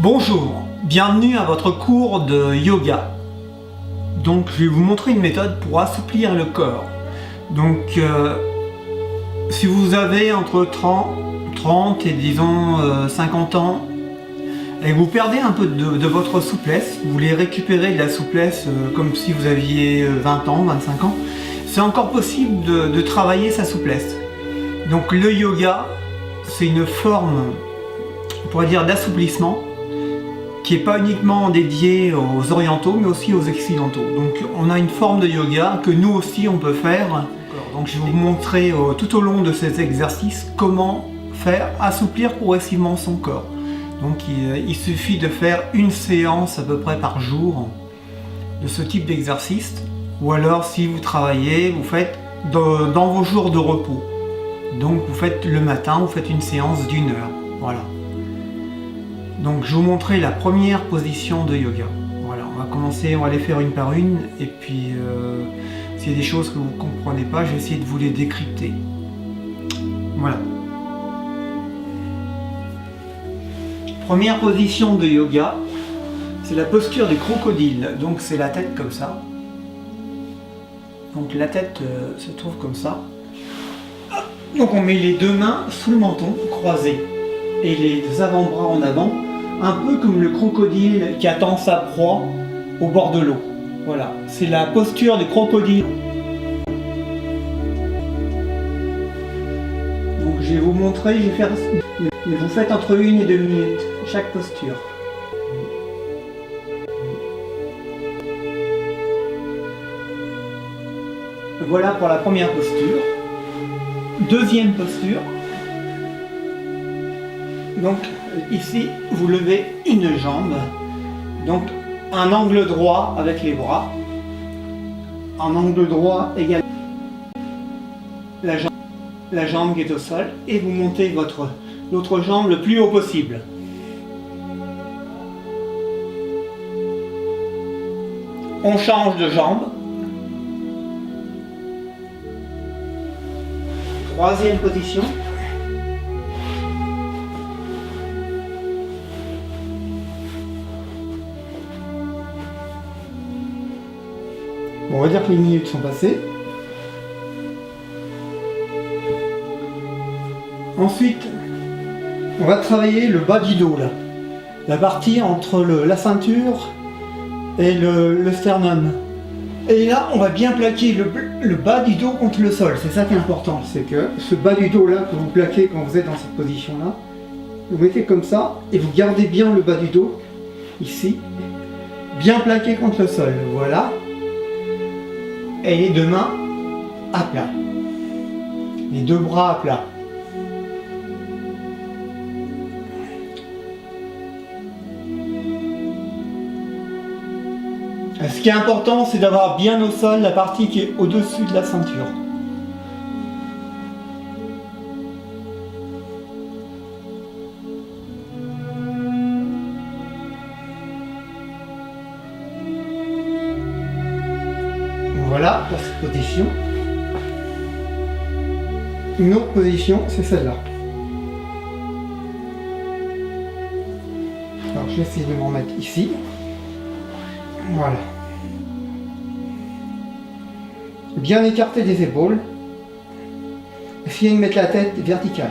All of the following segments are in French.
Bonjour, bienvenue à votre cours de yoga. Donc je vais vous montrer une méthode pour assouplir le corps. Donc si vous avez entre 30 et disons 50 ans et vous perdez un peu de votre souplesse, vous voulez récupérer de la souplesse comme si vous aviez 20 ans, 25 ans, c'est encore possible de travailler sa souplesse. Donc le yoga, c'est une forme, on pourrait dire, d'assouplissement qui n'est pas uniquement dédié aux orientaux mais aussi aux occidentaux. Donc on a une forme de yoga que nous aussi on peut faire. Donc je vais vous montrer tout au long de ces exercices comment faire assouplir progressivement son corps. Donc il suffit de faire une séance à peu près par jour de ce type d'exercice, ou alors si vous travaillez, vous faites dans vos jours de repos. Donc vous faites le matin, vous faites une séance d'1 heure. Voilà. Donc je vais vous montrer la première position de yoga. Voilà, on va commencer, on va les faire une par une, et puis s'il y a des choses que vous ne comprenez pas, je vais essayer de vous les décrypter. Voilà. Première position de yoga, c'est la posture du crocodile. Donc c'est la tête comme ça. Donc la tête se trouve comme ça. Donc on met les deux mains sous le menton, croisés, et les avant-bras en avant, un peu comme le crocodile qui attend sa proie au bord de l'eau. Voilà, c'est la posture du crocodile. Donc je vais vous montrer, je vais faire... Mais vous faites entre 1 et 2 minutes, chaque posture. Voilà pour la première posture. Deuxième posture. Donc ici, vous levez une jambe. Donc un angle droit avec les bras. Un angle droit également. La jambe qui est au sol. Et vous montez l'autre jambe le plus haut possible. On change de jambe. Troisième position. Bon, on va dire que les minutes sont passées. Ensuite, on va travailler le bas du dos là. La partie entre la ceinture et le sternum. Et là, on va bien plaquer le bas du dos contre le sol. C'est ça qui est important. C'est que ce bas du dos là que vous plaquez quand vous êtes dans cette position là, vous mettez comme ça et vous gardez bien le bas du dos, ici, bien plaqué contre le sol. Voilà. Et les deux mains à plat. Les deux bras à plat. Ce qui est important, c'est d'avoir bien au sol la partie qui est au-dessus de la ceinture. Voilà pour cette position. Une autre position, c'est celle-là. Alors je vais essayer de me remettre ici. Voilà. Bien écarter des épaules. Essayez de mettre la tête verticale.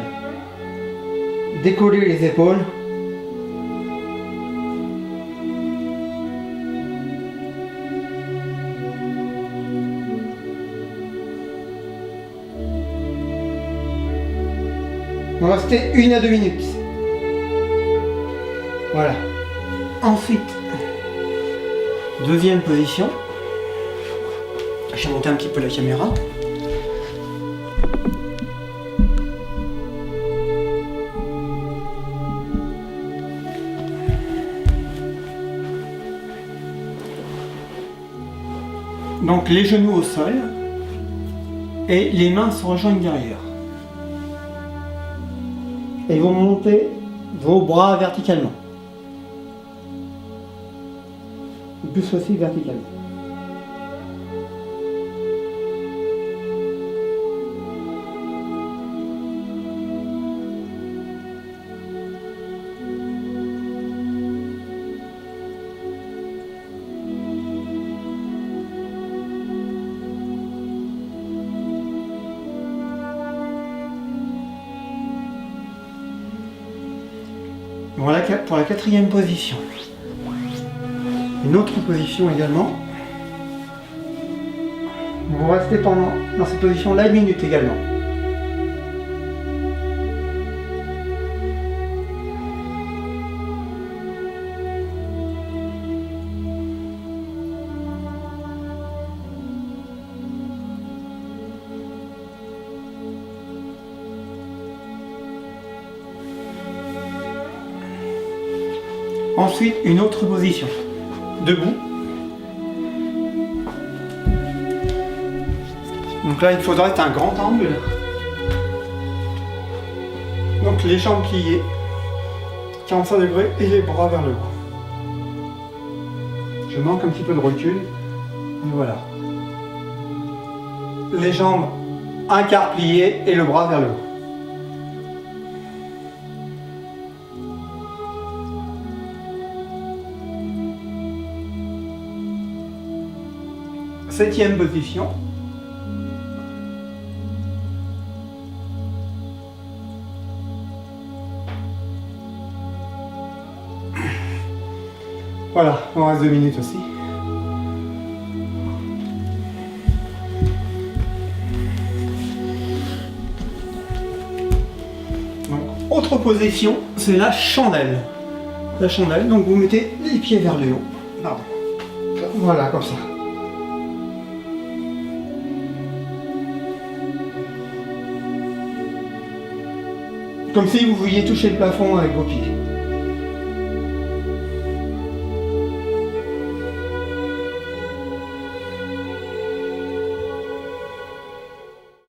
Décoller les épaules. On va rester 1 à 2 minutes. Voilà. Ensuite, deuxième position. Je vais monter un petit peu la caméra. Donc les genoux au sol et les mains se rejoignent derrière. Et vous montez vos bras verticalement. Le plus possible verticalement. Voilà pour la quatrième position. Une autre position également. Vous restez dans cette position-là 1 minute également. Ensuite, une autre position. Debout. Donc là, il faudra être un grand angle. Donc les jambes pliées, 45 degrés et les bras vers le haut. Je manque un petit peu de recul. Et voilà. Les jambes un quart pliées et le bras vers le haut. Septième position. Voilà, on reste 2 minutes aussi. Donc, autre position, c'est la chandelle. La chandelle, donc vous mettez les pieds vers le haut. Pardon. Voilà, comme ça. Comme si vous vouliez toucher le plafond avec vos pieds.